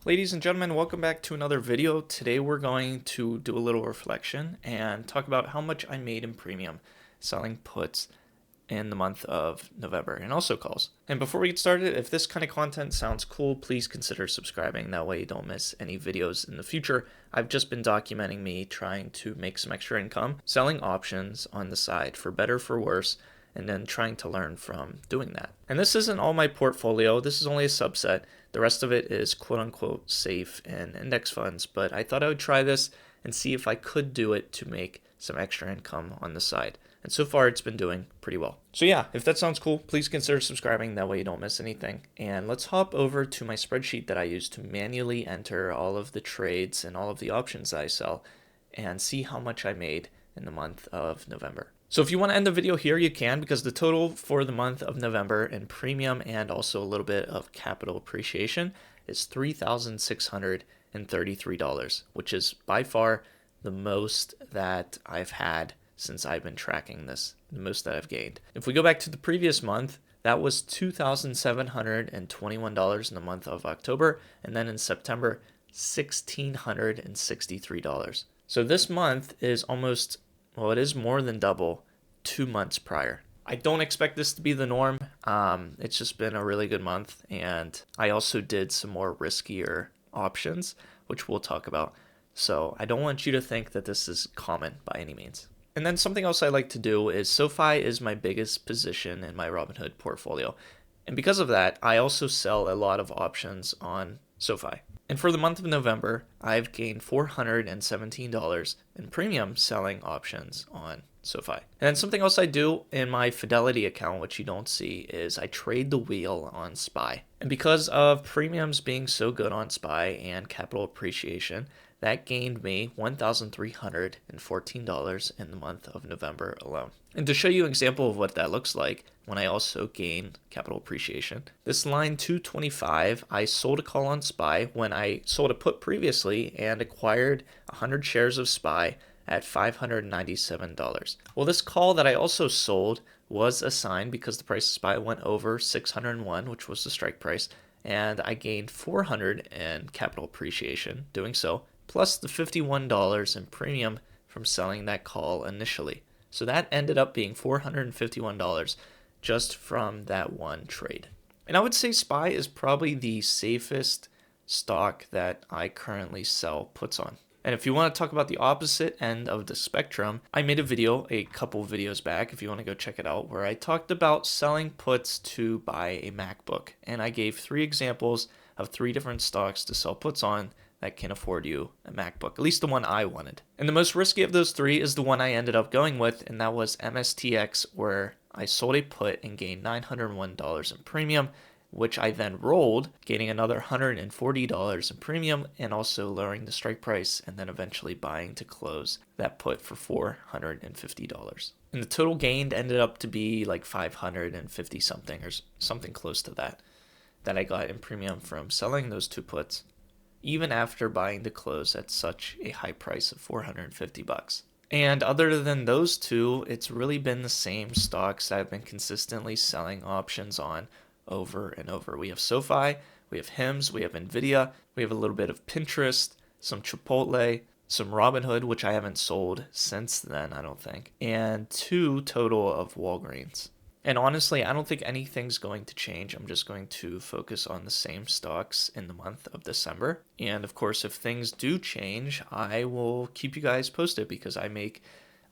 Ladies and gentlemen, welcome back to another video. Today we're going to do a little reflection and talk about how much I made in premium selling puts in the month of November and also calls. And before we get started, if this kind of content sounds cool, please consider subscribing. That way you don't miss any videos in the future. I've just been documenting me trying to make some extra income, selling options on the side for better, for worse, and then trying to learn from doing that. And this isn't all my portfolio. This is only a subset. The rest of it is quote unquote safe and index funds, but I thought I would try this and see if I could do it to make some extra income on the side. And so far it's been doing pretty well. So yeah, if that sounds cool, please consider subscribing. That way you don't miss anything. And let's hop over to my spreadsheet that I use to manually enter all of the trades and all of the options that I sell and see how much I made in the month of November. So if you want to end the video here, you can, because the total for the month of November in premium and also a little bit of capital appreciation is $3,633, which is by far the most that I've had since I've been tracking this, the most that I've gained. If we go back to the previous month, that was $2,721 in the month of October, and then in September, $1,663. So this month is almost, well, it is more than double 2 months prior. I don't expect this to be the norm. It's just been a really good month, and I also did some more riskier options, which we'll talk about. So I don't want you to think that this is common by any means. And then something else I like to do is SoFi is my biggest position in my Robinhood portfolio. And because of that, I also sell a lot of options on SoFi. And for the month of November, I've gained $417 in premium selling options on SoFi. And then something else I do in my Fidelity account, which you don't see, is I trade the wheel on SPY. And because of premiums being so good on SPY and capital appreciation, that gained me $1,314 in the month of November alone. And to show you an example of what that looks like when I also gain capital appreciation, this line 225, I sold a call on SPY when I sold a put previously and acquired 100 shares of SPY at $597. Well, this call that I also sold was assigned because the price of SPY went over 601, which was the strike price, and I gained 400 in capital appreciation doing so, plus the $51 in premium from selling that call initially. So that ended up being $451 just from that one trade. And I would say SPY is probably the safest stock that I currently sell puts on. And if you want to talk about the opposite end of the spectrum, I made a video a couple videos back, if you want to go check it out, where I talked about selling puts to buy a MacBook. And I gave 3 examples of 3 different stocks to sell puts on that can afford you a MacBook, at least the one I wanted. And the most risky of those 3 is the one I ended up going with, and that was MSTX, where I sold a put and gained $901 in premium, which I then rolled, gaining another $140 in premium and also lowering the strike price, and then eventually buying to close that put for $450. And the total gained ended up to be like 550 something or something close to that I got in premium from selling those 2 puts, even after buying to close at such a high price of $450. And other than those 2, it's really been the same stocks that I've been consistently selling options on over and over. We have SoFi, we have HIMS, we have Nvidia, we have a little bit of Pinterest, some Chipotle, some Robinhood, which I haven't sold since then, I don't think, and 2 total of Walgreens. And honestly, I don't think anything's going to change. I'm just going to focus on the same stocks in the month of December. And of course, if things do change, I will keep you guys posted, because I make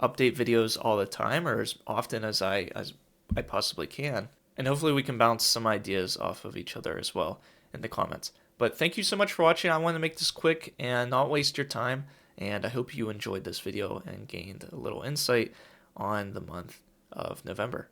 update videos all the time, or as often as I possibly can. And hopefully we can bounce some ideas off of each other as well in the comments. But thank you so much for watching. I want to make this quick and not waste your time. And I hope you enjoyed this video and gained a little insight on the month of November.